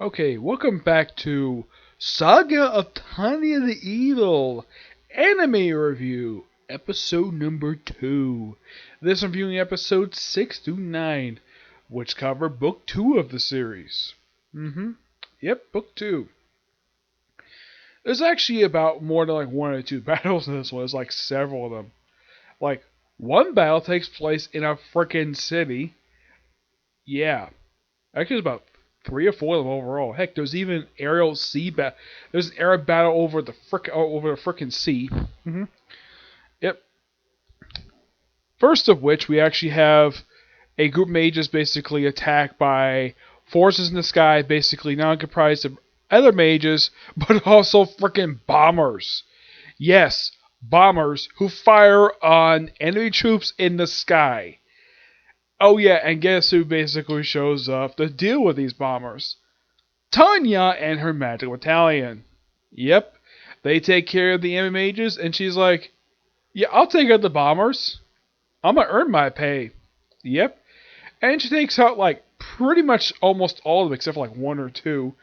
Okay, welcome back to Saga of Tanya the Evil Anime Review, episode number 2. This reviewing episode 6 through 9, which cover book 2 of the series. Yep, book 2. There's actually about more than like 1 or 2 battles in this one. There's like several of them. Like, one battle takes place in a frickin' city. Yeah. Actually, there's about 3 or 4 of them overall. Heck, there's even aerial sea battle. There's an air battle over the frickin' sea. Yep. First of which, we actually have a group of mages basically attacked by forces in the sky, basically not comprised of other mages, but also frickin' bombers. Yes, bombers who fire on enemy troops in the sky. Oh yeah, and guess who basically shows up to deal with these bombers? Tanya and her magic battalion. Yep, they take care of the enemy mages, and she's like, yeah, I'll take out the bombers. I'm gonna earn my pay. Yep. And she takes out like pretty much almost all of them except for like 1 or 2.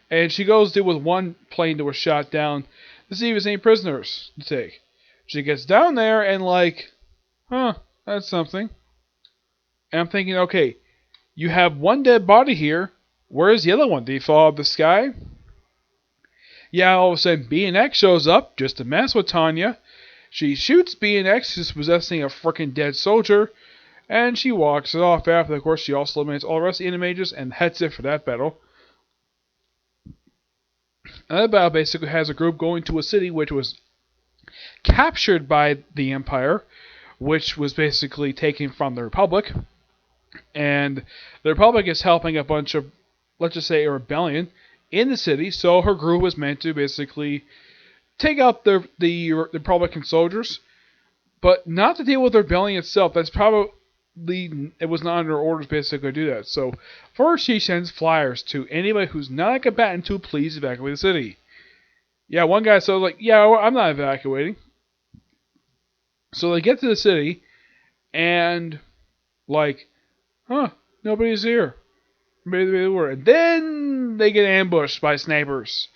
And she goes to deal with one plane that was shot down to see if there's any prisoners to take. She gets down there and like, that's something. And I'm thinking, okay, you have one dead body here. Where's the other one? Did he fall out of the sky? Yeah, all of a sudden B and X shows up just to mess with Tanya. She shoots B and X, who's possessing a freaking dead soldier, and she walks it off after. Of course, she also eliminates all the rest of the enemy mages, and that's it for that battle. Another battle basically has a group going to a city which was captured by the Empire, which was basically taken from the Republic. And the Republic is helping a bunch of, let's just say, a rebellion in the city. So her group was meant to basically take out the Republican soldiers, but not to deal with the rebellion itself. That's probably, it was not under orders basically to do that. So first she sends flyers to anybody who's not a combatant to please evacuate the city. Yeah, one guy said like, yeah, I'm not evacuating. So they get to the city, and like, nobody's here. Maybe they were. And then they get ambushed by snipers.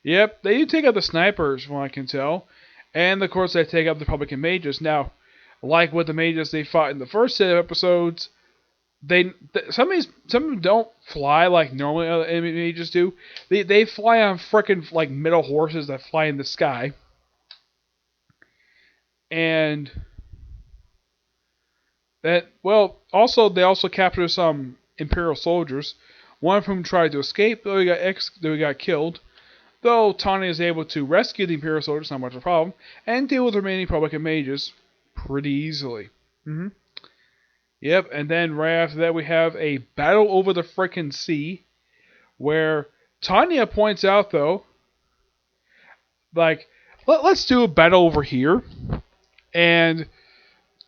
Yep, they do take out the snipers, from what I can tell. And of course, they take out the Republican mages. Now, like with the mages they fought in the first set of episodes, some of them don't fly like normally other enemy mages do. They fly on frickin' like metal horses that fly in the sky. And also they also captured some Imperial soldiers, one of whom tried to escape, though he got killed. Though Tanya is able to rescue the Imperial soldiers, not much of a problem, and deal with the remaining Republican mages pretty easily. Yep, and then right after that we have a battle over the frickin' sea, where Tanya points out, though, like, let's do a battle over here, and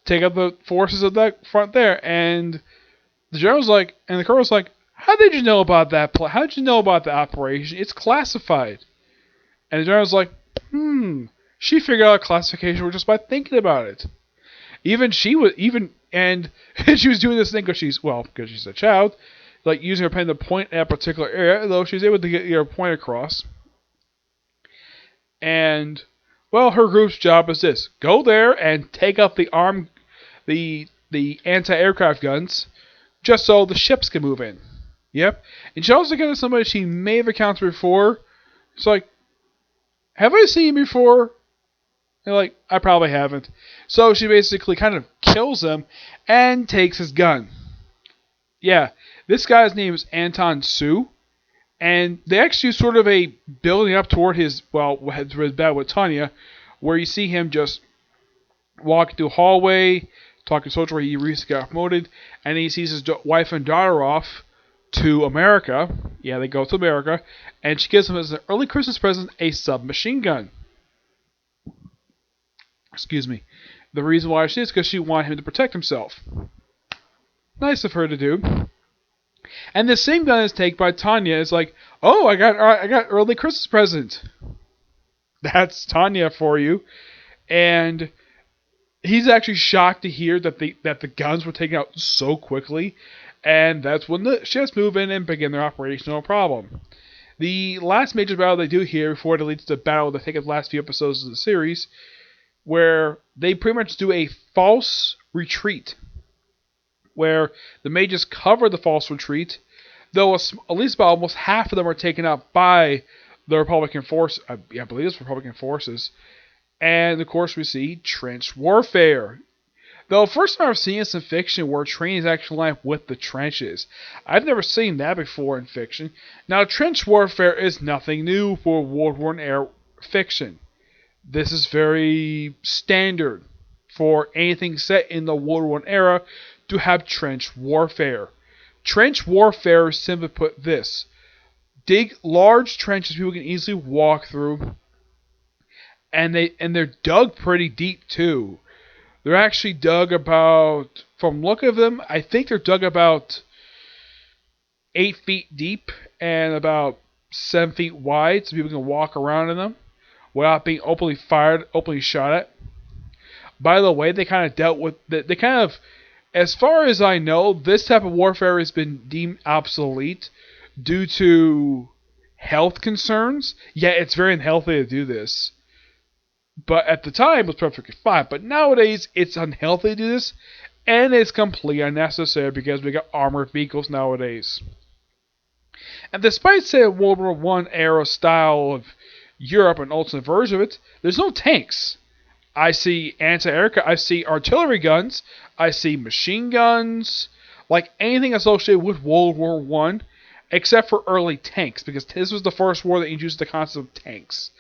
take out the forces of that front there. And the general's like, and the colonel's like, how did you know about that? How did you know about the operation? It's classified. And the general's like, she figured out classification just by thinking about it. And she was doing this thing because she's a child, like using her pen to point at a particular area, though she's able to get her point across. And her group's job is this: go there and take out the anti-aircraft guns, just so the ships can move in. Yep. And she also got somebody she may have encountered before. It's like, have I seen you before? And like, I probably haven't. So she basically kind of kills him and takes his gun. Yeah, this guy's name is Anton Su. And they actually sort of a building up toward his battle with Tanya, where you see him just walking through a hallway, talking to a soldier where he recently got promoted, and he sees his wife and daughter off to America. Yeah, they go to America, and she gives him as an early Christmas present a submachine gun. Excuse me. The reason why she is because she wanted him to protect himself. Nice of her to do. And the same gun is taken by Tanya. It's like, oh, I got early Christmas present. That's Tanya for you. And he's actually shocked to hear that the guns were taken out so quickly. And that's when the ships move in and begin their operation, no problem. The last major battle they do here before it leads to the battle that takes the last few episodes of the series, where they pretty much do a false retreat, where the mages cover the false retreat, though at least about almost half of them are taken out by the Republican force. I believe it's Republican forces. And of course, we see trench warfare. Though first time I've seen this in fiction where trains actually line up with the trenches. I've never seen that before in fiction. Now, trench warfare is nothing new for World War I era fiction. This is very standard for anything set in the World War I era to have trench warfare. Trench warfare is simply put this. Dig large trenches people can easily walk through, and they're dug pretty deep too. They're actually dug about, from look of them, I think they're dug about 8 feet deep and about 7 feet wide, so people can walk around in them without being openly shot at. By the way, they kind of dealt with, as far as I know, this type of warfare has been deemed obsolete due to health concerns. Yeah, it's very unhealthy to do this. But at the time, it was perfectly fine. But nowadays, it's unhealthy to do this, and it's completely unnecessary because we got armored vehicles nowadays. And despite, say, a World War I era style of Europe and ultimate version of it, there's no tanks. I see anti-aircraft, I see artillery guns, I see machine guns, like anything associated with World War I, except for early tanks, because this was the first war that introduced the concept of tanks.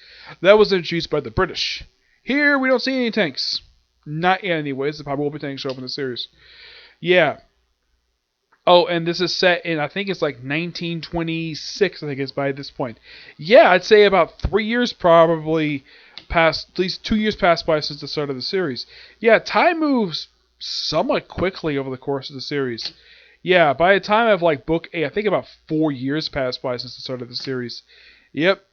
That was introduced by the British. Here, we don't see any tanks. Not yet, anyways. There probably will be tanks show up in the series. Yeah. Oh, and this is set in, I think it's like 1926, I think it's by this point. Yeah, I'd say about 3 years probably passed, at least 2 years passed by since the start of the series. Yeah, time moves somewhat quickly over the course of the series. Yeah, by the time of like book 8, I think about 4 years passed by since the start of the series. Yep.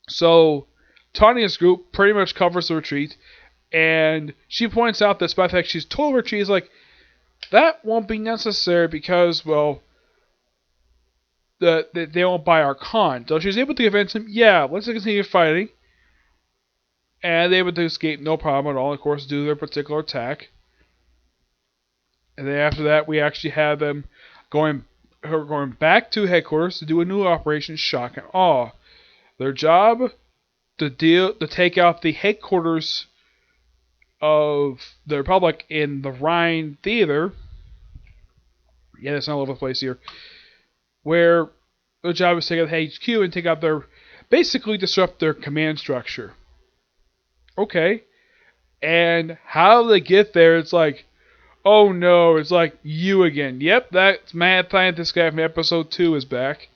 So, Tanya's group pretty much covers the retreat, and she points out that despite the fact she's told retreat, is like, that won't be necessary because, well, they won't buy our con. So she's able to convince him, yeah, let's continue fighting. And they able to escape no problem at all, of course, due to their particular attack. And then after that, we actually have them going back to headquarters to do a new operation, Shock and Awe. Their job to take out the headquarters of the Republic in the Rhine Theater. Yeah, that's not all over the place here. Where the job is to take out the HQ and take out basically disrupt their command structure. Okay. And how they get there, it's like, oh no, it's like you again. Yep, that's mad scientist guy from episode 2 is back.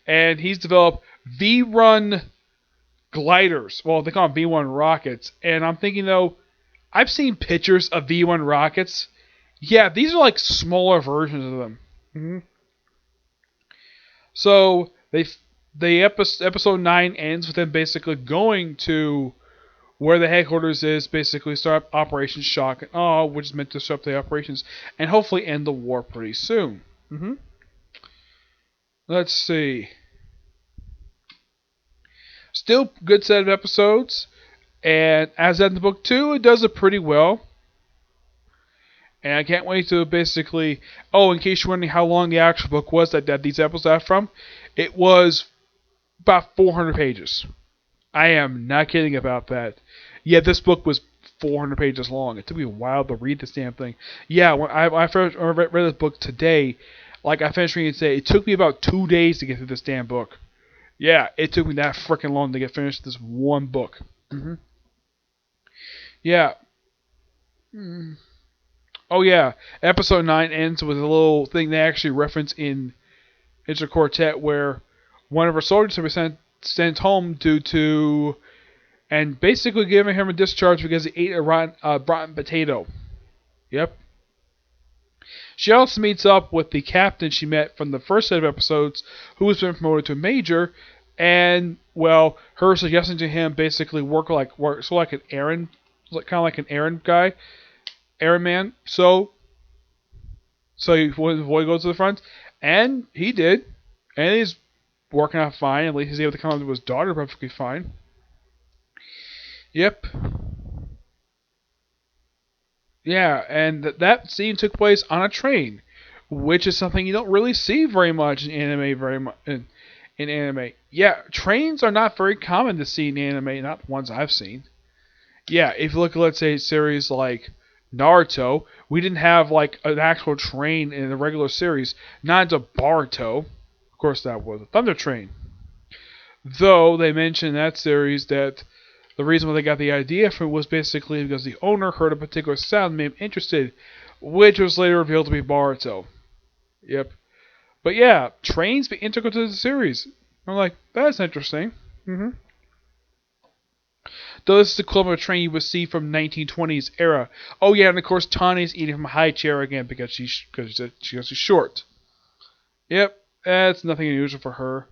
And he's developed V-Run gliders. Well, they call them V1 rockets. And I'm thinking though, I've seen pictures of V1 rockets. Yeah, these are like smaller versions of them. Mm-hmm. So episode 9 ends with them basically going to where the headquarters is, basically start Operation Shock and Awe, which is meant to disrupt the operations and hopefully end the war pretty soon. Mm-hmm. Let's see. Still good set of episodes, and as in the book 2, it does it pretty well. And I can't wait to basically... Oh, in case you're wondering how long the actual book was that these episodes are from, it was about 400 pages. I am not kidding about that. Yeah, this book was 400 pages long. It took me a while to read this damn thing. Yeah, when I first read this book today, like I finished reading it today, it took me about 2 days to get through this damn book. Yeah, it took me that freaking long to get finished this one book. Mm-hmm. Yeah. Mm. Oh yeah, episode 9 ends with a little thing they actually reference in Inter Quartet where one of our soldiers was sent home due to, and basically giving him a discharge because he ate a rotten potato. Yep. She also meets up with the captain she met from the first set of episodes, who has been promoted to a major, and, well, her suggesting to him basically work like an errand, kind of like an errand guy, errand man. So, So he wanted the boy to go to the front, and he did, and he's working out fine. At least he's able to come up to his daughter perfectly fine. Yep. Yeah, and that scene took place on a train, which is something you don't really see very much in anime. Very much in anime. Yeah, trains are not very common to see in anime. Not the ones I've seen. Yeah, if you look at, let's say, a series like Naruto, we didn't have like an actual train in the regular series. Not until Boruto. Of course, that was a Thunder Train. Though they mentioned in that series that the reason why they got the idea for it was basically because the owner heard a particular sound and made him interested, which was later revealed to be Boruto. Yep. But yeah, trains be integral to the series. I'm like, that's interesting. Mm-hmm. Though this is the equivalent of a train you would see from 1920s era. Oh yeah, and of course Tanya's eating from a high chair again because she's short. Yep, that's nothing unusual for her.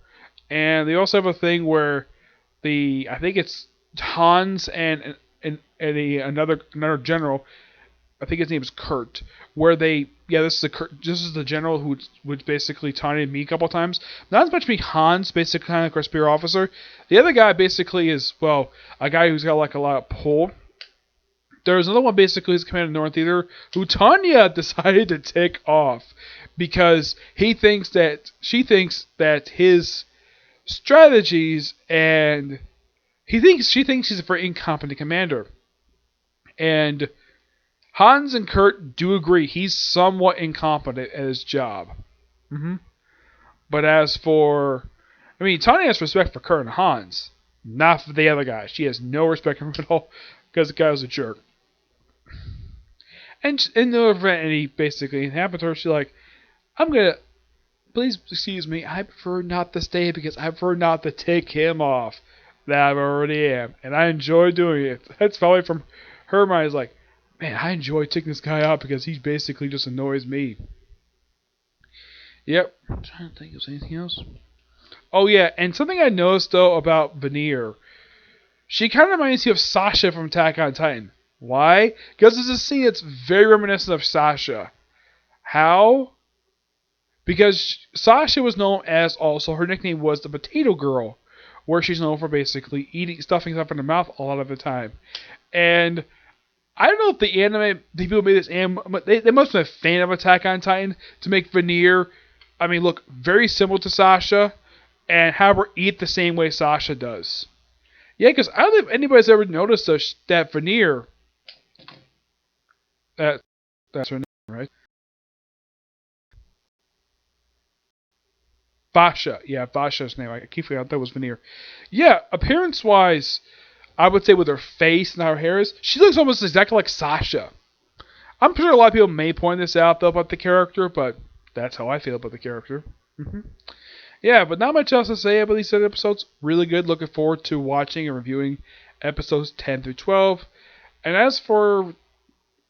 And they also have a thing where I think it's Hans and another general. I think his name is Kurt. Where this is the general who would basically taunted me a couple times. Not as much me Hans, basically kind of like a spear officer. The other guy basically is a guy who's got like a lot of pull. There's another one basically who's commander of North Theater who Tanya decided to tick off because she thinks that his strategies and she thinks he's a very incompetent commander. And Hans and Kurt do agree he's somewhat incompetent at his job. Mm-hmm. But as for, Tanya has respect for Kurt and Hans, not for the other guy. She has no respect for him at all because the guy was a jerk. And in no event any basically happened to her, she's like, please excuse me, I prefer not to stay because I prefer not to take him off that I already am. And I enjoy doing it. That's probably from her mind is like, man, I enjoy taking this guy out because he basically just annoys me. Yep. I'm trying to think of anything else. Oh yeah, and something I noticed though about Veneer, she kind of reminds you of Sasha from Attack on Titan. Why? Because it's a scene that's very reminiscent of Sasha. How? Because Sasha was known as also her nickname was the Potato Girl, where she's known for basically stuffing stuff in her mouth a lot of the time. And I don't know if the anime people made this but they must have been a fan of Attack on Titan to make Veneer, look very similar to Sasha, and have her eat the same way Sasha does. Yeah, because I don't think anybody's ever noticed that Veneer, that's her name, right? Vasha, yeah, Vasha's name. I keep forgetting that was Veneer. Yeah, appearance-wise, I would say with her face and how her hair is, she looks almost exactly like Sasha. I'm sure a lot of people may point this out though about the character, but that's how I feel about the character. Mm-hmm. Yeah, but not much else to say about these set episodes. Really good. Looking forward to watching and reviewing episodes 10 through 12. And as for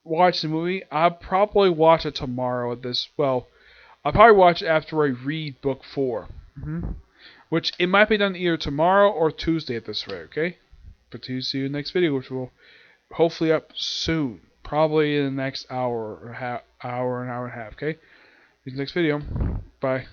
watching the movie, I'll probably watch it tomorrow. I'll probably watch it after I read book 4. Mm-hmm. Which it might be done either tomorrow or Tuesday at this rate, okay? But to see you in the next video, which will hopefully up soon. Probably in the next hour and a half, okay? See you in the next video. Bye.